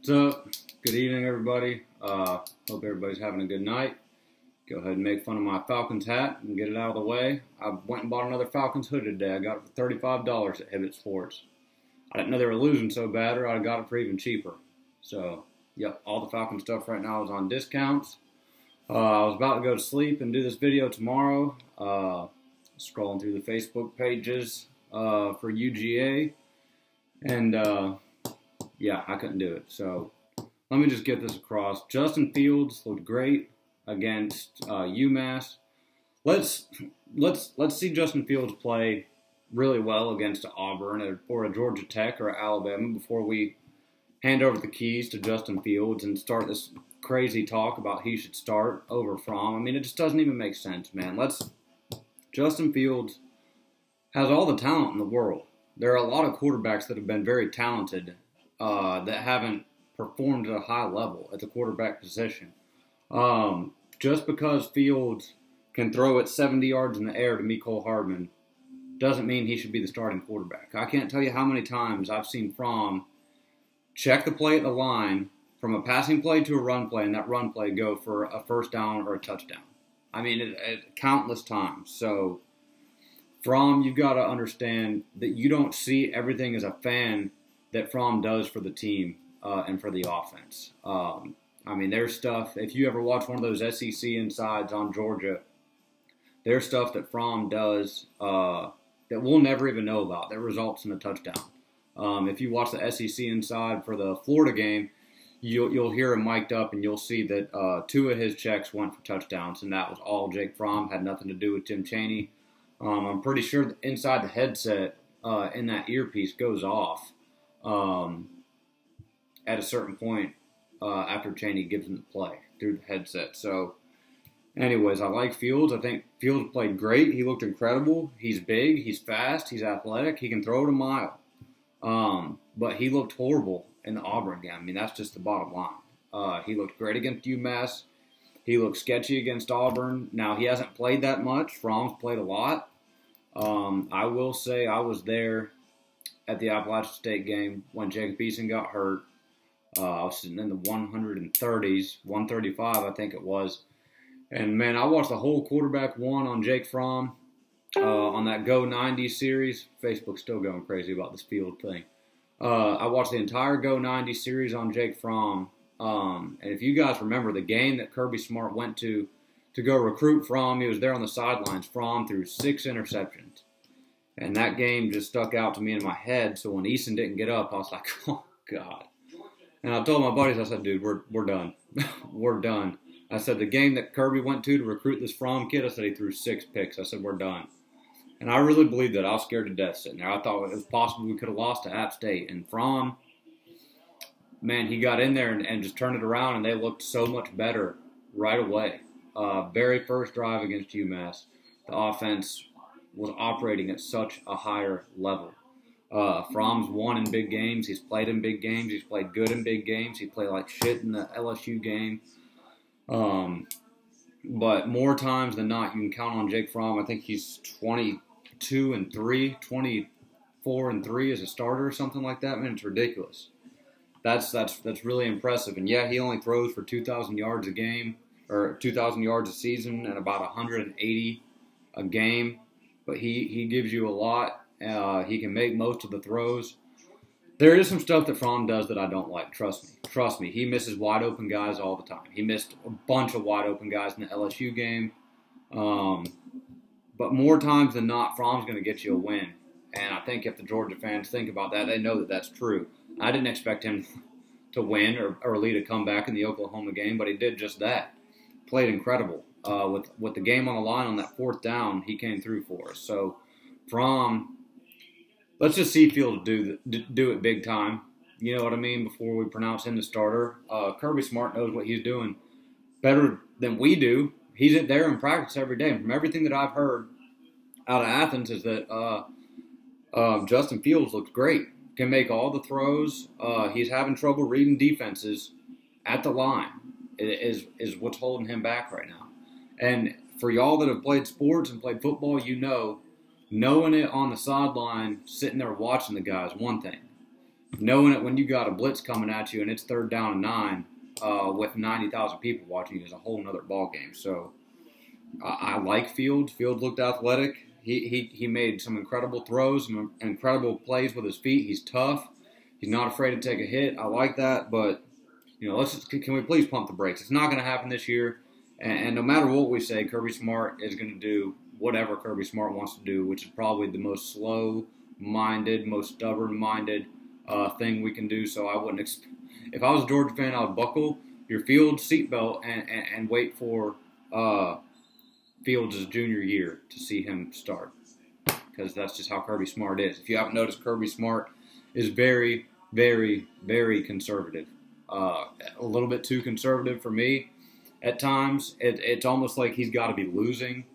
What's up? Good evening, everybody. Hope everybody's having a good night. Go ahead and make fun of my Falcons hat and get it out of the way. I went and bought another Falcons hoodie today. I got it for $35 at Hibbett Sports. I didn't know they were losing so bad, or I'd have got it for even cheaper. So, yep, all the Falcon stuff right now is on discounts. I was about to go to sleep and do this video tomorrow. Scrolling through the Facebook pages for UGA. And, yeah, I couldn't do it. So let me just get this across. Justin Fields looked great against UMass. Let's see Justin Fields play really well against Auburn or a Georgia Tech or Alabama before we hand over the keys to Justin Fields and start this crazy talk about he should start over Fromm. I mean, it just doesn't even make sense, man. Justin Fields has all the talent in the world. There are a lot of quarterbacks that have been very talented that haven't performed at a high level at the quarterback position. Just because Fields can throw it 70 yards in the air to Mecole Hardman doesn't mean he should be the starting quarterback. I can't tell you how many times I've seen Fromm check the play at the line from a passing play to a run play, and that run play go for a first down or a touchdown. I mean, countless times. So, Fromm, you've got to understand that you don't see everything as a fan that Fromm does for the team and for the offense. I mean, there's stuff, if you ever watch one of those SEC insides on Georgia, there's stuff that Fromm does that we'll never even know about that results in a touchdown. If you watch the SEC inside for the Florida game, you'll hear him mic'd up and you'll see that two of his checks went for touchdowns, and that was all Jake Fromm, had nothing to do with Tim Chaney. I'm pretty sure that inside the headset in that earpiece goes off at a certain point after Chaney gives him the play through the headset. So, anyways, I like Fields. I think Fields played great. He looked incredible. He's big. He's fast. He's athletic. He can throw it a mile. But he looked horrible in the Auburn game. I mean, that's just the bottom line. He looked great against UMass. He looked sketchy against Auburn. Now, he hasn't played that much. Fromm's played a lot. I will say I was there at the Appalachian State game when Jacob Eason got hurt. I was sitting in the 130s, 135 I think it was. And, man, I watched the whole quarterback one on Jake Fromm on that Go 90 series. Facebook's still going crazy about this Field thing. I watched the entire Go 90 series on Jake Fromm. And if you guys remember the game that Kirby Smart went to go recruit Fromm, he was there on the sidelines. Fromm threw 6 interceptions. And that game just stuck out to me in my head. So when Eason didn't get up, I was like, oh, God. And I told my buddies, I said, dude, we're done. We're done. I said, the game that Kirby went to recruit this Fromm kid, I said he threw 6 picks. I said, we're done. And I really believed that. I was scared to death sitting there. I thought it was possible we could have lost to App State. And Fromm, man, he got in there and just turned it around, and they looked so much better right away. Very first drive against UMass, the offense was operating at such a higher level. Fromm's won in big games. He's played in big games. He's played good in big games. He played like shit in the LSU game. But more times than not, you can count on Jake Fromm. I think he's 22-3, 24-3 as a starter or something like that. Man, it's ridiculous. That's really impressive. And yeah, he only throws for 2,000 yards a game or 2,000 yards a season and about 180 a game. But he gives you a lot. He can make most of the throws. There is some stuff that Fromm does that I don't like. Trust me. He misses wide open guys all the time. He missed a bunch of wide open guys in the LSU game. But more times than not, Fromm's going to get you a win. And I think if the Georgia fans think about that, they know that that's true. I didn't expect him to win or lead a comeback in the Oklahoma game, but he did just that. Played incredible. With the game on the line on that 4th down, he came through for us. So, Fromm, let's just see Fields do it big time. You know what I mean? Before we pronounce him the starter. Kirby Smart knows what he's doing better than we do. He's there in practice every day. And from everything that I've heard out of Athens is that Justin Fields looks great. Can make all the throws. He's having trouble reading defenses at the line. Is what's holding him back right now. And for y'all that have played sports and played football, knowing it on the sideline, sitting there watching the guys, one thing. knowing it when you got a blitz coming at you and it's 3rd down and 9 with 90,000 people watching is a whole nother ball game. So I like Fields. Fields looked athletic. He made some incredible throws, some incredible plays with his feet. He's tough. He's not afraid to take a hit. I like that, but can we please pump the brakes? It's not going to happen this year, and no matter what we say, Kirby Smart is going to do whatever Kirby Smart wants to do, which is probably the most slow-minded, most stubborn-minded thing we can do. So I wouldn't. If I was a Georgia fan, I would buckle your Fields seatbelt and wait for Fields' junior year to see him start, because that's just how Kirby Smart is. If you haven't noticed, Kirby Smart is very, very, very conservative. A little bit too conservative for me at times. It's almost like he's got to be losing.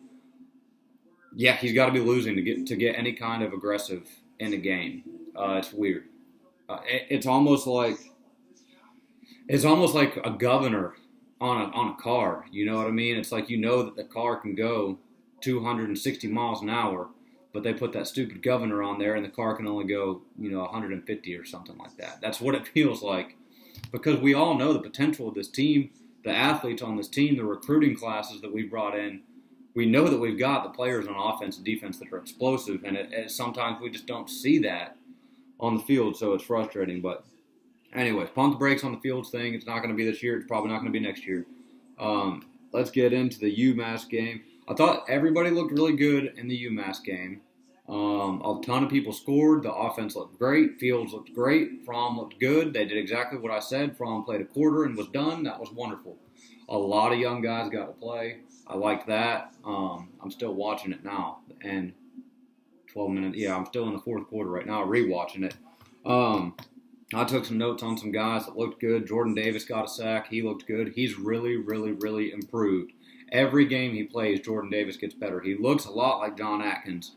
Yeah, he's got to be losing to get any kind of aggressive in a game. It's weird. It's almost like a governor on a car. You know what I mean? It's like that the car can go 260 miles an hour, but they put that stupid governor on there and the car can only go 150 or something like that. That's what it feels like, because we all know the potential of this team, the athletes on this team, the recruiting classes that we brought in. We know that we've got the players on offense and defense that are explosive, and sometimes we just don't see that on the field, so it's frustrating. But anyways, pump the brakes on the Fields thing. It's not going to be this year. It's probably not going to be next year. Let's get into the UMass game. I thought everybody looked really good in the UMass game. A ton of people scored. The offense looked great. Fields looked great. Fromm looked good. They did exactly what I said. Fromm played a quarter and was done. That was wonderful. A lot of young guys got to play. I liked that. I'm still watching it now. And 12 minutes. Yeah, I'm still in the 4th quarter right now, rewatching it. I took some notes on some guys that looked good. Jordan Davis got a sack. He looked good. He's really, really, really improved. Every game he plays, Jordan Davis gets better. He looks a lot like John Atkins.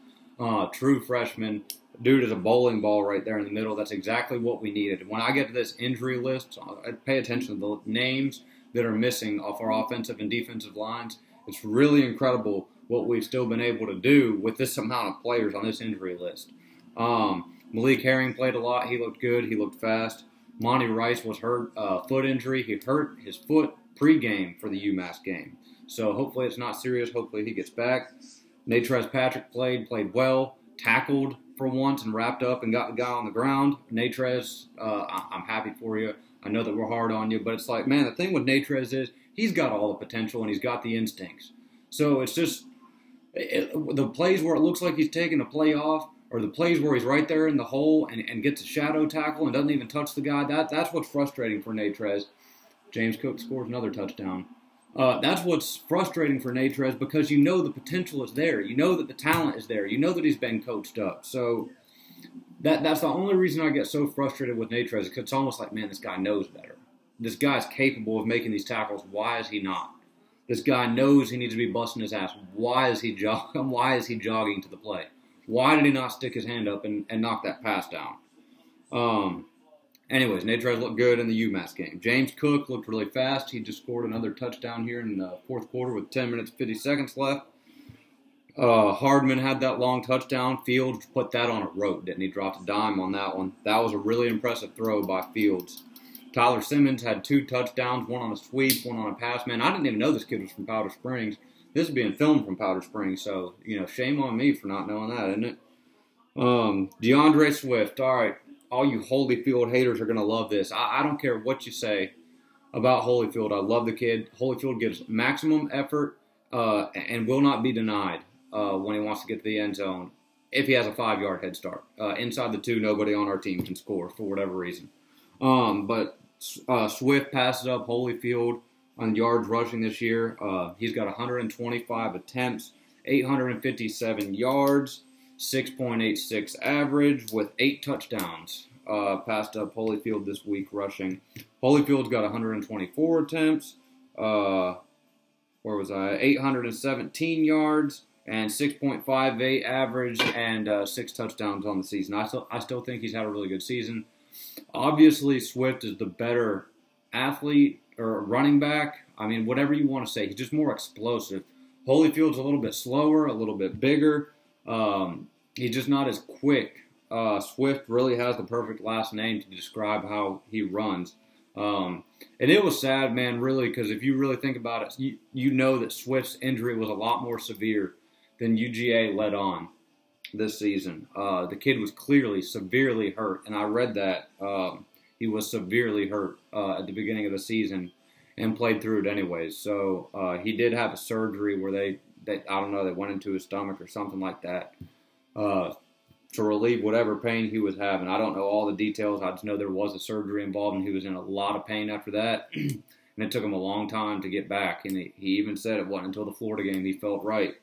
True freshman. Dude is a bowling ball right there in the middle. That's exactly what we needed. When I get to this injury list, I pay attention to the names that are missing off our offensive and defensive lines. It's really incredible what we've still been able to do with this amount of players on this injury list. Malik Herring played a lot. He looked good. He looked fast. Monty Rice was hurt, foot injury. He hurt his foot pregame for the UMass game. So hopefully it's not serious. Hopefully he gets back. Natrez Patrick played well, tackled for once and wrapped up and got the guy on the ground. Natrez, I'm happy for you. I know that we're hard on you, but it's like, man, the thing with Natrez is he's got all the potential and he's got the instincts. So it's just the plays where it looks like he's taking a play off, or the plays where he's right there in the hole and gets a shadow tackle and doesn't even touch the guy. That's what's frustrating for Natrez. James Cook scores another touchdown. That's what's frustrating for Natrez, because you know the potential is there. You know that the talent is there. You know that he's been coached up. So that's the only reason I get so frustrated with Natrez, because it's almost like, man, this guy knows better. This guy's capable of making these tackles. Why is he not? This guy knows he needs to be busting his ass. Why is he jogging to the play? Why did he not stick his hand up and knock that pass down? Anyways, Natrez looked good in the UMass game. James Cook looked really fast. He just scored another touchdown here in the 4th quarter with 10 minutes, 50 seconds left. Hardman had that long touchdown. Fields put that on a rope, didn't he? Dropped a dime on that one. That was a really impressive throw by Fields. Tyler Simmons had 2 touchdowns, one on a sweep, one on a pass. Man, I didn't even know this kid was from Powder Springs. This is being filmed from Powder Springs, so, shame on me for not knowing that, isn't it? DeAndre Swift, all right. All you Holyfield haters are going to love this. I don't care what you say about Holyfield. I love the kid. Holyfield gives maximum effort and will not be denied when he wants to get to the end zone if he has a 5-yard head start. Inside the 2, nobody on our team can score for whatever reason. But Swift passes up Holyfield on yards rushing this year. He's got 125 attempts, 857 yards. 6.86 average with 8 touchdowns. Passed up Holyfield this week rushing. Holyfield's got 124 attempts. 817 yards and 6.58 average and 6 touchdowns on the season. I still think he's had a really good season. Obviously, Swift is the better athlete or running back. I mean, whatever you want to say. He's just more explosive. Holyfield's a little bit slower, a little bit bigger. He's just not as quick Swift really has the perfect last name to describe how he runs. And it was sad, man, really, because if you really think about it, you know that Swift's injury was a lot more severe than UGA let on this season. The kid was clearly severely hurt, and I read that he was severely hurt at the beginning of the season and played through it anyways. So he did have a surgery where they I don't know, they went into his stomach or something like that to relieve whatever pain he was having. I don't know all the details. I just know there was a surgery involved, and he was in a lot of pain after that. And it took him a long time to get back. And he even said it wasn't until the Florida game he felt right.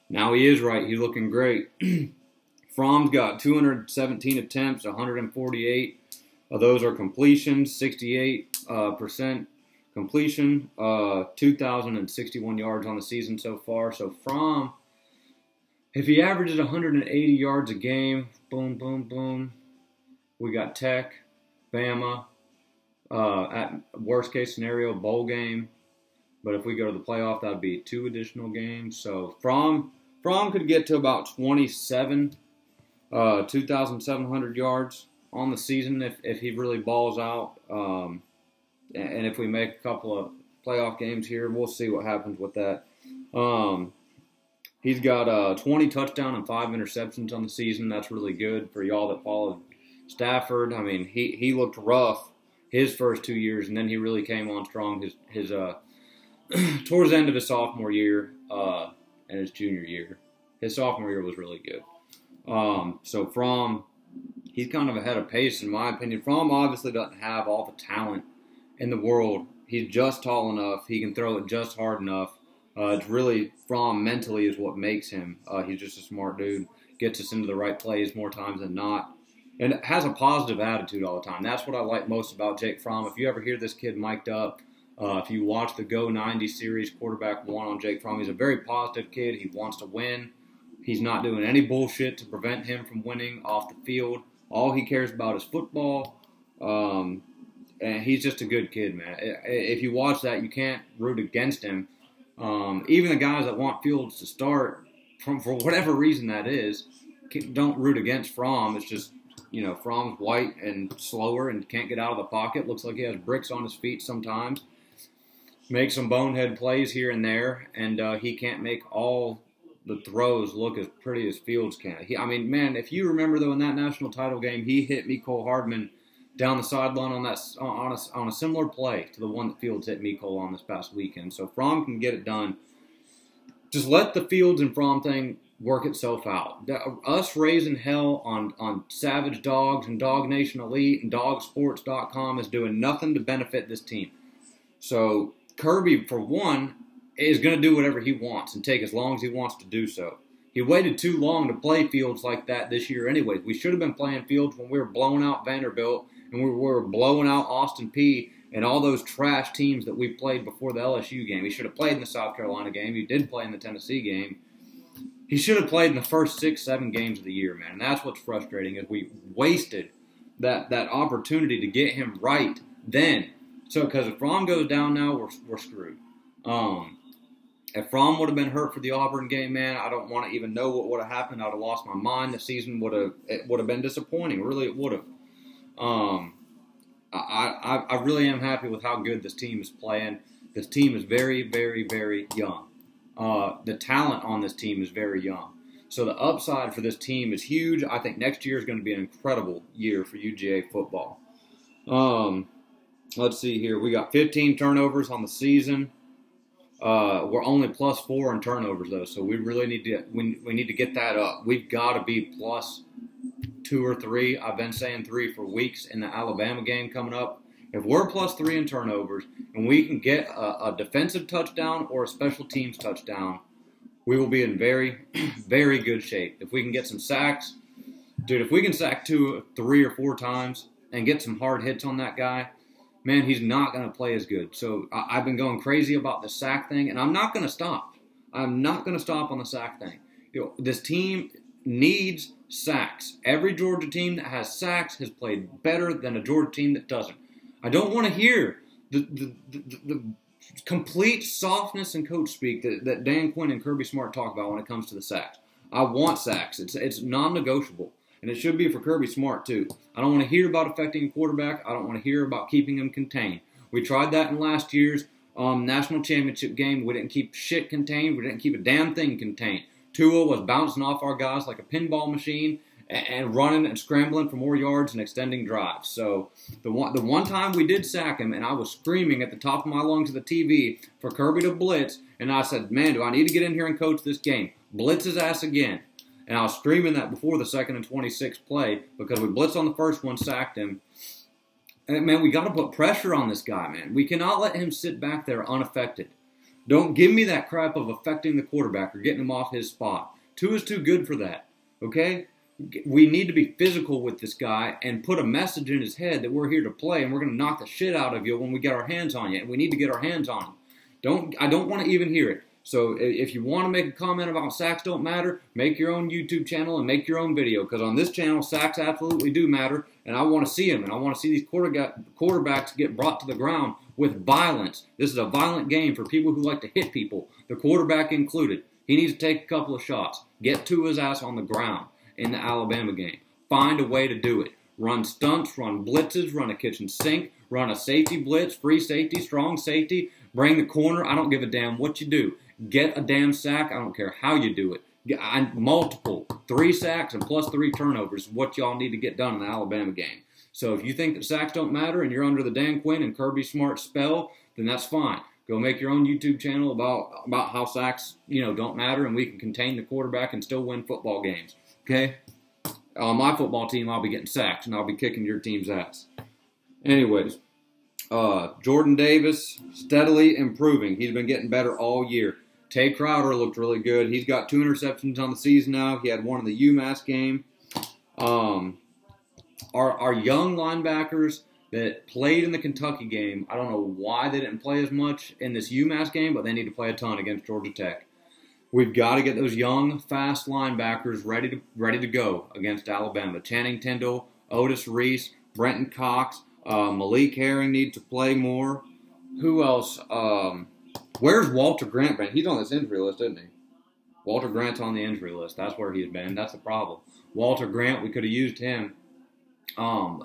Now he is right. He's looking great. Fromm's got 217 attempts, 148 of those are completions, 68% completion, 2,061 yards on the season so far. So Fromm, if he averages 180 yards a game, boom, boom, boom. We got Tech, Bama, at worst case scenario, bowl game. But if we go to the playoff, that would be 2 additional games. So Fromm could get to about 2,700 yards on the season if he really balls out. And if we make a couple of playoff games here, we'll see what happens with that. He's got 20 touchdowns and 5 interceptions on the season. That's really good for y'all that followed Stafford. I mean, he looked rough his first 2 years, and then he really came on strong his towards the end of his sophomore year and his junior year. His sophomore year was really good. So Fromm, he's kind of ahead of pace in my opinion. Fromm obviously doesn't have all the talent in the world. He's just tall enough. He can throw it just hard enough. It's really Fromm mentally is what makes him. He's just a smart dude. Gets us into the right plays more times than not. And has a positive attitude all the time. That's what I like most about Jake Fromm. If you ever hear this kid mic'd up, if you watch the Go 90 series, quarterback 1 on Jake Fromm, he's a very positive kid. He wants to win. He's not doing any bullshit to prevent him from winning off the field. All he cares about is football. And he's just a good kid, man. If you watch that, you can't root against him. Even the guys that want Fields to start, for whatever reason that is, don't root against Fromm. It's just, Fromm's white and slower and can't get out of the pocket. Looks like he has bricks on his feet sometimes. Makes some bonehead plays here and there, and he can't make all the throws look as pretty as Fields can. If you remember, though, in that national title game, he hit Mecole Hardman down the sideline on a similar play to the one that Fields hit Mecole on this past weekend. So Fromm can get it done. Just let the Fields and Fromm thing work itself out. Us raising hell on Savage Dogs and Dog Nation Elite and Dogsports.com is doing nothing to benefit this team. So Kirby, for one, is going to do whatever he wants and take as long as he wants to do so. He waited too long to play Fields like that this year anyways. We should have been playing Fields when we were blowing out Vanderbilt and we were blowing out Austin Peay and all those trash teams that we played before the LSU game. He should have played in the South Carolina game. He did play in the Tennessee game. He should have played in the first 6-7 games of the year, man. And that's what's frustrating is we wasted that opportunity to get him right then. So because if Fromm goes down now, we're screwed. If Fromm would have been hurt for the Auburn game, man, I don't want to even know what would have happened. I would have lost my mind. The season would have been disappointing. Really, it would have. I really am happy with how good this team is playing. This team is very, very, very young. The talent on this team is very young. So the upside for this team is huge. I think next year is going to be an incredible year for UGA football. Let's see here. We got 15 turnovers on the season. We're only +4 in turnovers though, so we really need to get that up. We've got to be +2 or 3. I've been saying 3 for weeks in the Alabama game coming up. If we're +3 in turnovers and we can get a defensive touchdown or a special teams touchdown, we will be in very, very good shape. If we can get some sacks, dude, if we can sack 2, 3, or 4 times and get some hard hits on that guy, man, he's not going to play as good. So I've been going crazy about the sack thing, and I'm not going to stop. I'm not going to stop on the sack thing. This team needs sacks. Every Georgia team that has sacks has played better than a Georgia team that doesn't. I don't want to hear the complete softness and coach speak that Dan Quinn and Kirby Smart talk about when it comes to the sacks. I want sacks. It's non-negotiable. And it should be for Kirby Smart, too. I don't want to hear about affecting a quarterback. I don't want to hear about keeping him contained. We tried that in last year's national championship game. We didn't keep shit contained. We didn't keep a damn thing contained. Tua was bouncing off our guys like a pinball machine and running and scrambling for more yards and extending drives. So the one time we did sack him, and I was screaming at the top of my lungs at the TV for Kirby to blitz, and I said, man, do I need to get in here and coach this game? Blitz his ass again. And I was screaming that before the 2nd and 26 play because we blitzed on the first one, sacked him. And, man, we got to put pressure on this guy, man. We cannot let him sit back there unaffected. Don't give me that crap of affecting the quarterback or getting him off his spot. Tua's too good for that, okay? We need to be physical with this guy and put a message in his head that we're here to play and we're going to knock the shit out of you when we get our hands on you. And we need to get our hands on him. I don't want to even hear it. So if you want to make a comment about sacks don't matter, make your own YouTube channel and make your own video. Because on this channel, sacks absolutely do matter. And I want to see them. And I want to see these quarterbacks get brought to the ground with violence. This is a violent game for people who like to hit people, the quarterback included. He needs to take a couple of shots. Get to his ass on the ground in the Alabama game. Find a way to do it. Run stunts, run blitzes, run a kitchen sink, run a safety blitz, free safety, strong safety, bring the corner. I don't give a damn what you do. Get a damn sack. I don't care how you do it. Multiple. 3 sacks and plus 3 turnovers is what y'all need to get done in the Alabama game. So if you think that sacks don't matter and you're under the Dan Quinn and Kirby Smart spell, then that's fine. Go make your own YouTube channel about how sacks, don't matter and we can contain the quarterback and still win football games. Okay? On my football team, I'll be getting sacks and I'll be kicking your team's ass. Anyways, Jordan Davis steadily improving. He's been getting better all year. Tay Crowder looked really good. He's got 2 interceptions on the season now. He had one in the UMass game. Our young linebackers that played in the Kentucky game, I don't know why they didn't play as much in this UMass game, but they need to play a ton against Georgia Tech. We've got to get those young, fast linebackers ready to go against Alabama. Channing Tindall, Otis Reese, Brenton Cox, Malik Herring need to play more. Who else? Where's Walter Grant been? He's on this injury list, isn't he? Walter Grant's on the injury list. That's where he's been. That's the problem. Walter Grant, we could have used him.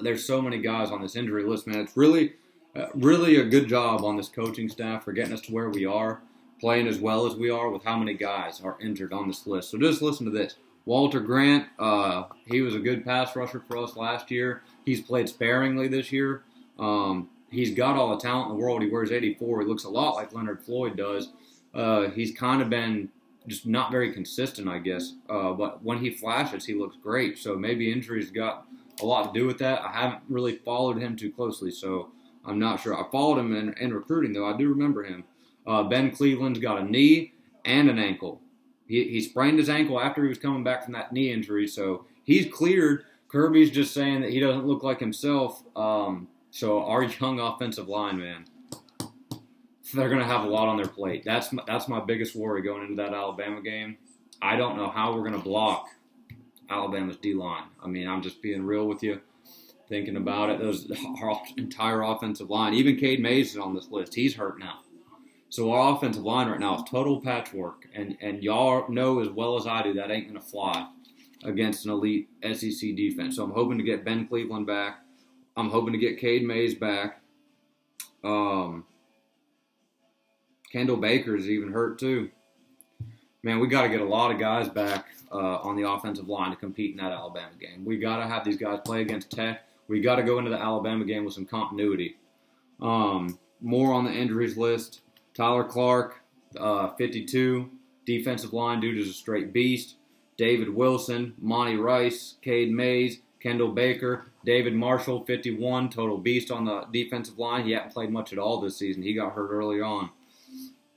There's so many guys on this injury list, man. It's really a good job on this coaching staff for getting us to where we are, playing as well as we are with how many guys are injured on this list. So just listen to this. Walter Grant, he was a good pass rusher for us last year. He's played sparingly this year. He's got all the talent in the world. He wears 84. He looks a lot like Leonard Floyd does. He's kind of been just not very consistent, I guess. But when he flashes, he looks great. So maybe injuries got a lot to do with that. I haven't really followed him too closely, so I'm not sure. I followed him in recruiting, though. I do remember him. Ben Cleveland's got a knee and an ankle. He sprained his ankle after he was coming back from that knee injury, so he's cleared. Kirby's just saying that he doesn't look like himself. So our young offensive line, man, they're going to have a lot on their plate. That's my biggest worry going into that Alabama game. I don't know how we're going to block Alabama's D-line. I mean, I'm just being real with you, thinking about it. Our entire offensive line, even Cade Mays is on this list. He's hurt now. So our offensive line right now is total patchwork. And y'all know as well as I do that ain't going to fly against an elite SEC defense. So I'm hoping to get Ben Cleveland back. I'm hoping to get Cade Mays back. Kendall Baker's even hurt too. Man, we got to get a lot of guys back on the offensive line to compete in that Alabama game. We got to have these guys play against Tech. We got to go into the Alabama game with some continuity. More on the injuries list. Tyler Clark, 52. Defensive line dude is a straight beast. David Wilson, Monty Rice, Cade Mays, Kendall Baker, David Marshall, 51, total beast on the defensive line. He hasn't played much at all this season. He got hurt early on.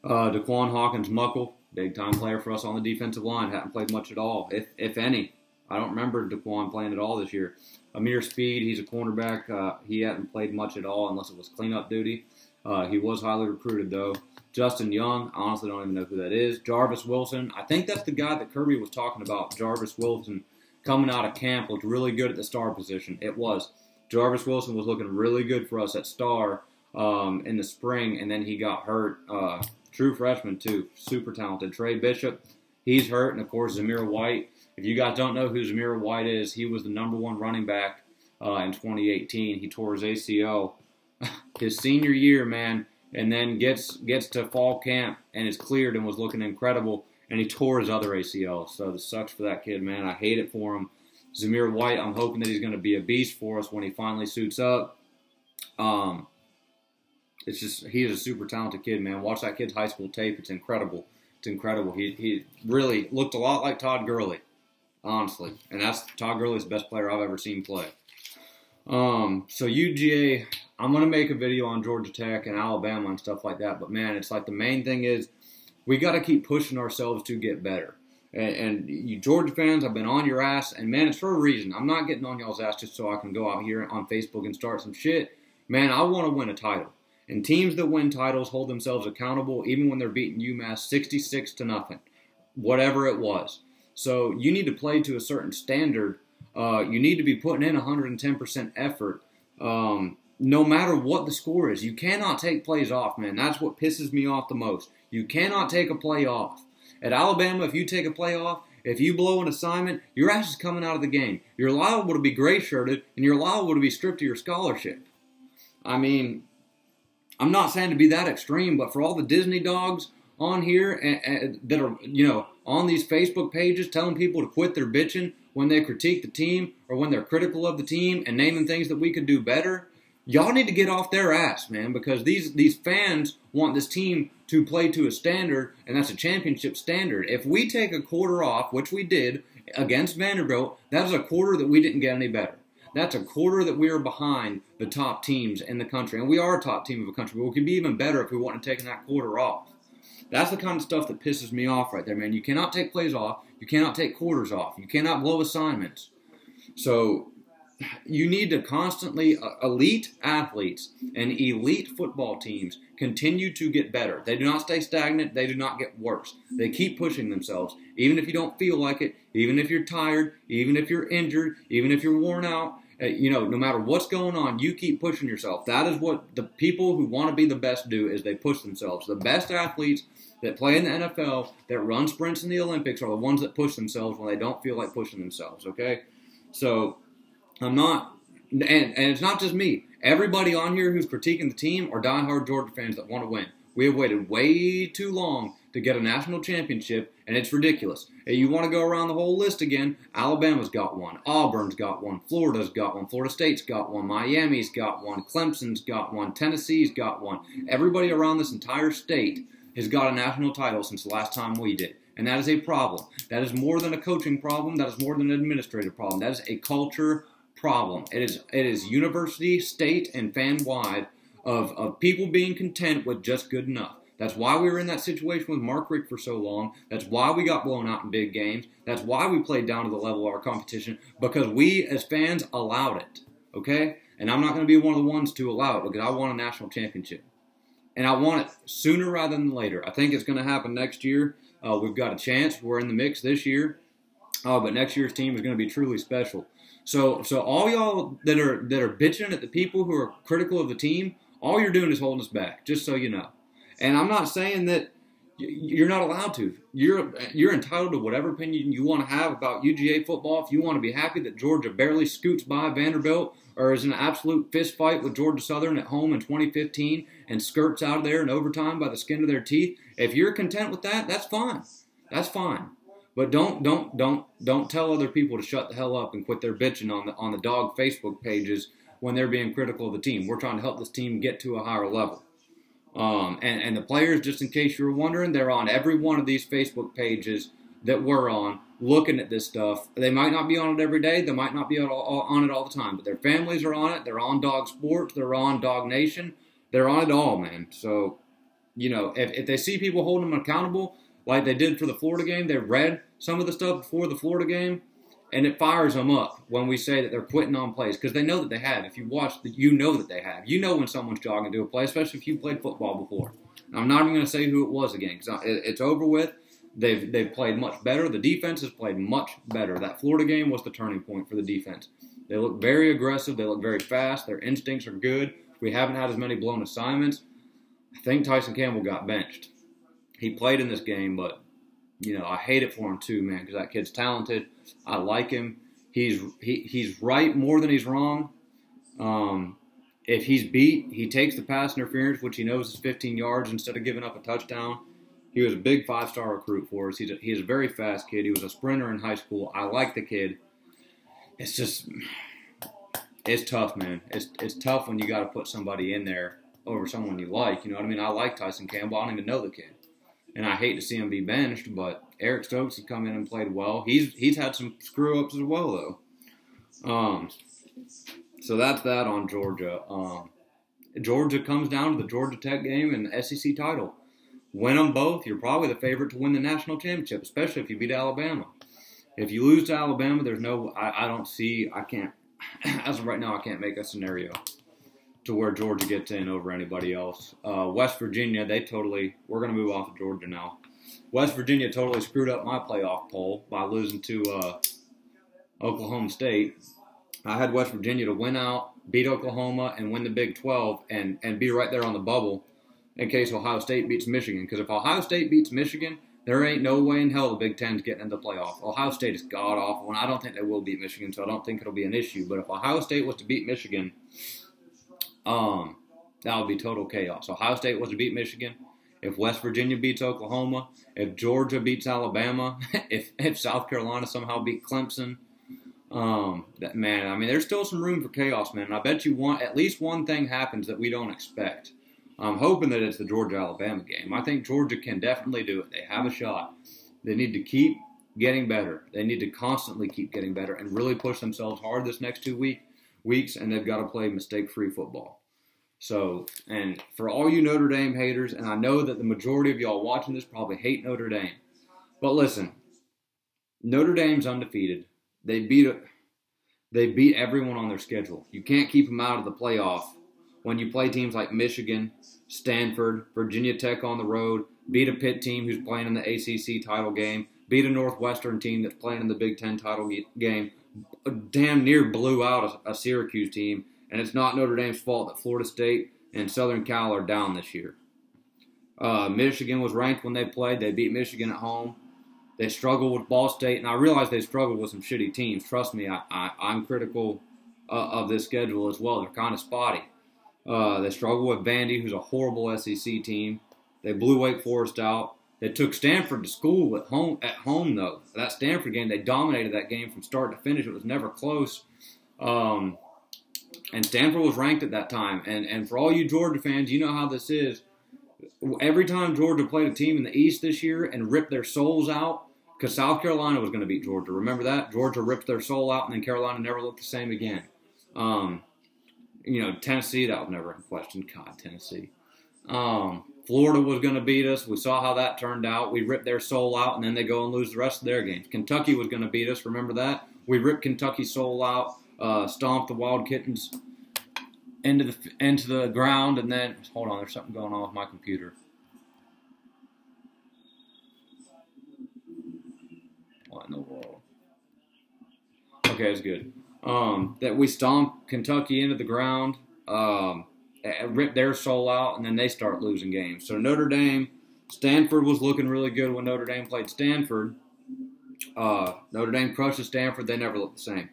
Daquan Hawkins-Muckle, big-time player for us on the defensive line. Hasn't played much at all, if any. I don't remember Daquan playing at all this year. Amir Speed, he's a cornerback. He hasn't played much at all unless it was cleanup duty. He was highly recruited, though. Justin Young, I honestly don't even know who that is. Jarvis Wilson, I think that's the guy that Kirby was talking about. Jarvis Wilson coming out of camp looked really good at the star position. It was. Jarvis Wilson was looking really good for us at star in the spring, and then he got hurt. True freshman, too. Super talented. Trey Bishop, he's hurt. And, of course, Zamir White. If you guys don't know who Zamir White is, he was the #1 running back in 2018. He tore his ACL his senior year, man, and then gets to fall camp and is cleared and was looking incredible, and he tore his other ACL. So this sucks for that kid, man. I hate it for him. Zamir White, I'm hoping that he's going to be a beast for us when he finally suits up. It's just, he is a super talented kid, man. Watch that kid's high school tape. It's incredible. It's incredible. He really looked a lot like Todd Gurley, honestly. And Todd Gurley's the best player I've ever seen play. So UGA, I'm going to make a video on Georgia Tech and Alabama and stuff like that. But, man, it's like the main thing is we got to keep pushing ourselves to get better. And you Georgia fans, I've been on your ass. And, man, it's for a reason. I'm not getting on y'all's ass just so I can go out here on Facebook and start some shit. Man, I want to win a title. And teams that win titles hold themselves accountable even when they're beating UMass 66-0, whatever it was. So you need to play to a certain standard. You need to be putting in 110% effort no matter what the score is. You cannot take plays off, man. That's what pisses me off the most. You cannot take a play off. At Alabama, if you take a play off, if you blow an assignment, your ass is coming out of the game. You're liable to be gray-shirted, and you're liable to be stripped of your scholarship. I mean, I'm not saying to be that extreme, but for all the Disney Dawgs on here that are, on these Facebook pages telling people to quit their bitching when they critique the team or when they're critical of the team and naming things that we could do better, y'all need to get off their ass, man, because these fans want this team to play to a standard, and that's a championship standard. If we take a quarter off, which we did against Vanderbilt, that is a quarter that we didn't get any better. That's a quarter that we are behind the top teams in the country. And we are a top team of the country, but we could be even better if we wouldn't have taken that quarter off. That's the kind of stuff that pisses me off right there, man. You cannot take plays off. You cannot take quarters off. You cannot blow assignments. So you need to constantly, elite athletes and elite football teams continue to get better. They do not stay stagnant. They do not get worse. They keep pushing themselves. Even if you don't feel like it, even if you're tired, even if you're injured, even if you're worn out, no matter what's going on, you keep pushing yourself. That is what the people who want to be the best do, is they push themselves. The best athletes that play in the NFL, that run sprints in the Olympics, are the ones that push themselves when they don't feel like pushing themselves, okay? So I'm not, and it's not just me. Everybody on here who's critiquing the team are diehard Georgia fans that want to win. We have waited way too long to get a national championship, and it's ridiculous. Hey, you want to go around the whole list again? Alabama's got one. Auburn's got one. Florida's got one. Florida State's got one. Miami's got one. Clemson's got one. Tennessee's got one. Everybody around this entire state has got a national title since the last time we did. And that is a problem. That is more than a coaching problem. That is more than an administrative problem. That is a culture problem. It is university, state, and fan-wide of people being content with just good enough. That's why we were in that situation with Mark Richt for so long. That's why we got blown out in big games. That's why we played down to the level of our competition, because we as fans allowed it, okay? And I'm not going to be one of the ones to allow it, because I want a national championship. And I want it sooner rather than later. I think it's going to happen next year. We've got a chance. We're in the mix this year. But next year's team is going to be truly special. So all y'all that are bitching at the people who are critical of the team, all you're doing is holding us back, just so you know. And I'm not saying that you're not allowed to. You're entitled to whatever opinion you want to have about UGA football. If you want to be happy that Georgia barely scoots by Vanderbilt or is in an absolute fist fight with Georgia Southern at home in 2015 and skirts out of there in overtime by the skin of their teeth, if you're content with that, that's fine. That's fine. But don't tell other people to shut the hell up and quit their bitching on the dog Facebook pages when they're being critical of the team. We're trying to help this team get to a higher level. And the players, just in case you were wondering, they're on every one of these Facebook pages that we're on, looking at this stuff. They might not be on it every day. They might not be on it all the time. But their families are on it. They're on Dog Sports. They're on Dog Nation. They're on it all, man. So, if they see people holding them accountable, like they did for the Florida game, they read some of the stuff before the Florida game, and it fires them up when we say that they're quitting on plays, because they know that they have. If you watch, you know that they have. You know when someone's jogging to a play, especially if you played football before. And I'm not even going to say who it was again, because it's over with. They've played much better. The defense has played much better. That Florida game was the turning point for the defense. They look very aggressive. They look very fast. Their instincts are good. We haven't had as many blown assignments. I think Tyson Campbell got benched. He played in this game, but I hate it for him too, man, because that kid's talented. I like him. He's right more than he's wrong. If he's beat, he takes the pass interference, which he knows is 15 yards, instead of giving up a touchdown. He was a big 5-star recruit for us. He's a very fast kid. He was a sprinter in high school. I like the kid. It's just, it's tough, man. It's tough when you got to put somebody in there over someone you like. You know what I mean? I like Tyson Campbell. I don't even know the kid. And I hate to see him be benched, but Eric Stokes has come in and played well. He's had some screw-ups as well, though. So that's that on Georgia. Georgia comes down to the Georgia Tech game and the SEC title. Win them both, you're probably the favorite to win the national championship, especially if you beat Alabama. If you lose to Alabama, there's no, I can't, as of right now, I can't make a scenario to where Georgia gets in over anybody else. West Virginia, we're going to move off of Georgia now. West Virginia totally screwed up my playoff poll by losing to Oklahoma State. I had West Virginia to win out, beat Oklahoma, and win the Big 12, and be right there on the bubble in case Ohio State beats Michigan. Because if Ohio State beats Michigan, there ain't no way in hell the Big Ten's getting into the playoff. Ohio State is god-awful, and I don't think they will beat Michigan, so I don't think it'll be an issue. But if Ohio State was to beat Michigan, that would be total chaos. Ohio State was to beat Michigan. If West Virginia beats Oklahoma, if Georgia beats Alabama, if South Carolina somehow beat Clemson, there's still some room for chaos, man. And I bet you at least one thing happens that we don't expect. I'm hoping that it's the Georgia-Alabama game. I think Georgia can definitely do it. They have a shot. They need to keep getting better. They need to constantly keep getting better and really push themselves hard this next 2 weeks, and they've got to play mistake-free football. So, and for all you Notre Dame haters, and I know that the majority of y'all watching this probably hate Notre Dame, but listen, Notre Dame's undefeated. They beat everyone on their schedule. You can't keep them out of the playoff when you play teams like Michigan, Stanford, Virginia Tech on the road, beat a Pitt team who's playing in the ACC title game, beat a Northwestern team that's playing in the Big Ten title game, damn near blew out a Syracuse team, and it's not Notre Dame's fault that Florida State and Southern Cal are down this year. Michigan was ranked when they played. They beat Michigan at home. They struggled with Ball State, and I realize they struggled with some shitty teams. Trust me, I'm critical of this schedule as well. They're kind of spotty. They struggled with Vandy, who's a horrible SEC team. They blew Wake Forest out. They took Stanford to school at home, though. That Stanford game, they dominated that game from start to finish. It was never close. And Stanford was ranked at that time. And for all you Georgia fans, you know how this is. Every time Georgia played a team in the East this year and ripped their souls out, because South Carolina was going to beat Georgia. Remember that? Georgia ripped their soul out, and then Carolina never looked the same again. Tennessee, that was never in question. God, Tennessee. Florida was going to beat us. We saw how that turned out. We ripped their soul out, and then they go and lose the rest of their games. Kentucky was going to beat us. Remember that? We ripped Kentucky's soul out, stomped the Wild Kittens into the ground, and then hold on, there's something going on with my computer. What in the world? Okay, it's good. That we stomped Kentucky into the ground, ripped their soul out, and then they start losing games. So Notre Dame, Stanford was looking really good when Notre Dame played Stanford. Notre Dame crushes Stanford. They never looked the same.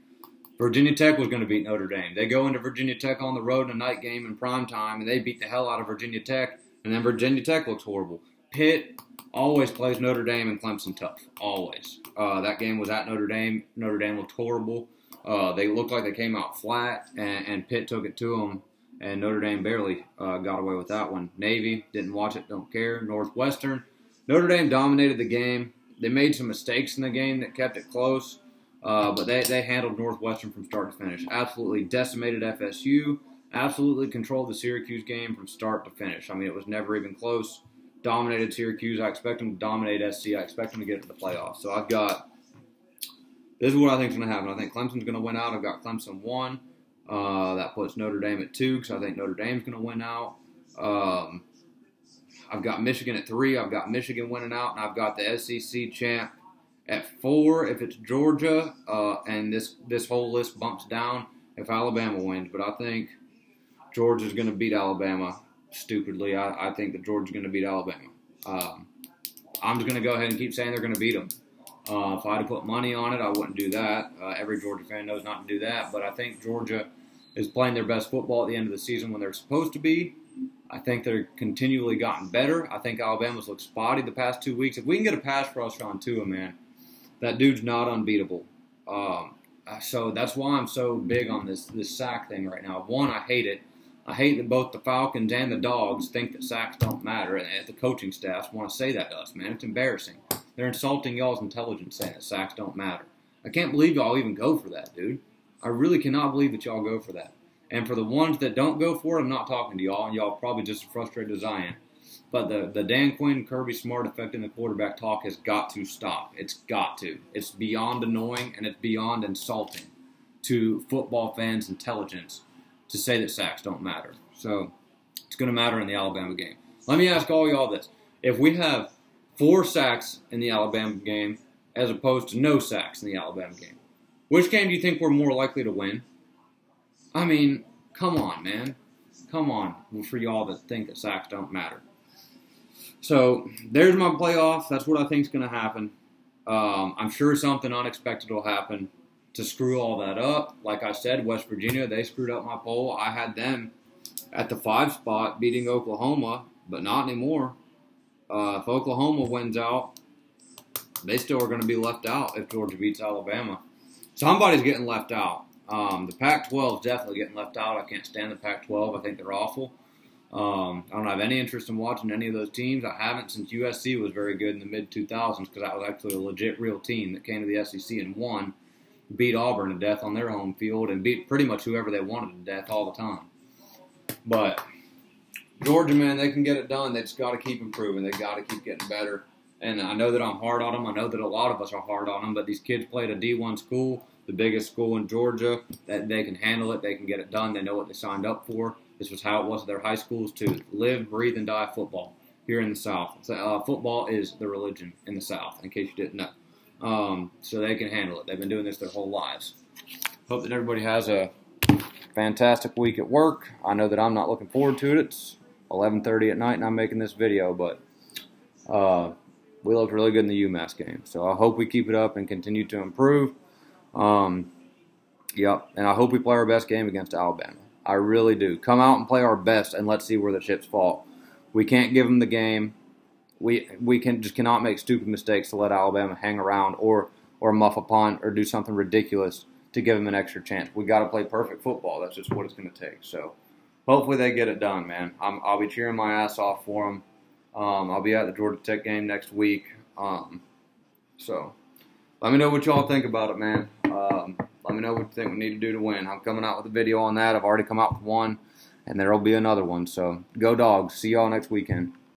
Virginia Tech was going to beat Notre Dame. They go into Virginia Tech on the road in a night game in prime time, and they beat the hell out of Virginia Tech, and then Virginia Tech looks horrible. Pitt always plays Notre Dame and Clemson tough, always. That game was at Notre Dame. Notre Dame looked horrible. They looked like they came out flat, and Pitt took it to them, and Notre Dame barely got away with that one. Navy, didn't watch it, don't care. Northwestern, Notre Dame dominated the game. They made some mistakes in the game that kept it close. But they handled Northwestern from start to finish. Absolutely decimated FSU. Absolutely controlled the Syracuse game from start to finish. I mean, it was never even close. Dominated Syracuse. I expect them to dominate SC. I expect them to get to the playoffs. So this is what I think is going to happen. I think Clemson's going to win out. I've got Clemson 1. That puts Notre Dame at 2 because I think Notre Dame's going to win out. I've got Michigan at 3. I've got Michigan winning out. And I've got the SEC champ at 4 if it's Georgia, and this whole list bumps down if Alabama wins. But I think Georgia's going to beat Alabama stupidly. I think that Georgia's going to beat Alabama. I'm just going to go ahead and keep saying they're going to beat them. If I had to put money on it, I wouldn't do that. Every Georgia fan knows not to do that, but I think Georgia is playing their best football at the end of the season when they're supposed to be. I think they're continually gotten better. I think Alabama's looked spotty the past 2 weeks. If we can get a pass rush on Tua, man, that dude's not unbeatable. So that's why I'm so big on this sack thing right now. One, I hate it. I hate that both the Falcons and the Dogs think that sacks don't matter, and the coaching staffs want to say that to us, man. It's embarrassing. They're insulting y'all's intelligence saying that sacks don't matter. I can't believe y'all even go for that, dude. I really cannot believe that y'all go for that. And for the ones that don't go for it, I'm not talking to y'all, and y'all are probably just as frustrated as I am. But the Dan Quinn, Kirby Smart affecting the quarterback talk has got to stop. It's got to. It's beyond annoying, and it's beyond insulting to football fans' intelligence to say that sacks don't matter. So it's going to matter in the Alabama game. Let me ask all y'all this. If we have 4 sacks in the Alabama game as opposed to no sacks in the Alabama game, which game do you think we're more likely to win? I mean, come on, man. Come on for y'all that think that sacks don't matter. So there's my playoff. That's what I think is going to happen. I'm sure something unexpected will happen to screw all that up. Like I said, West Virginia, they screwed up my poll. I had them at the 5 spot beating Oklahoma, but not anymore. If Oklahoma wins out, they still are going to be left out if Georgia beats Alabama. Somebody's getting left out. The Pac-12 is definitely getting left out. I can't stand the Pac-12. I think they're awful. I don't have any interest in watching any of those teams. I haven't since USC was very good in the mid-2000s because that was actually a legit real team that came to the SEC and won, beat Auburn to death on their home field, and beat pretty much whoever they wanted to death all the time. But Georgia, man, they can get it done. They just got to keep improving. They got to keep getting better. And I know that I'm hard on them. I know that a lot of us are hard on them, but these kids played a D1 school, the biggest school in Georgia, that they can handle it. They can get it done. They know what they signed up for. This was how it was at their high schools to live, breathe, and die football here in the South. So, football is the religion in the South, in case you didn't know. So they can handle it. They've been doing this their whole lives. Hope that everybody has a fantastic week at work. I know that I'm not looking forward to it. It's 11:30 at night, and I'm making this video, but we looked really good in the UMass game. So I hope we keep it up and continue to improve. Yep, and I hope we play our best game against Alabama. I really do. Come out and play our best, and let's see where the chips fall. We can't give them the game. We cannot make stupid mistakes to let Alabama hang around or muff a punt or do something ridiculous to give them an extra chance. We got to play perfect football. That's just what it's going to take. So hopefully they get it done, man. I'll be cheering my ass off for them. I'll be at the Georgia Tech game next week. So let me know what y'all think about it, man. Let me know what you think we need to do to win. I'm coming out with a video on that. I've already come out with one, and there will be another one. So go Dogs. See y'all next weekend.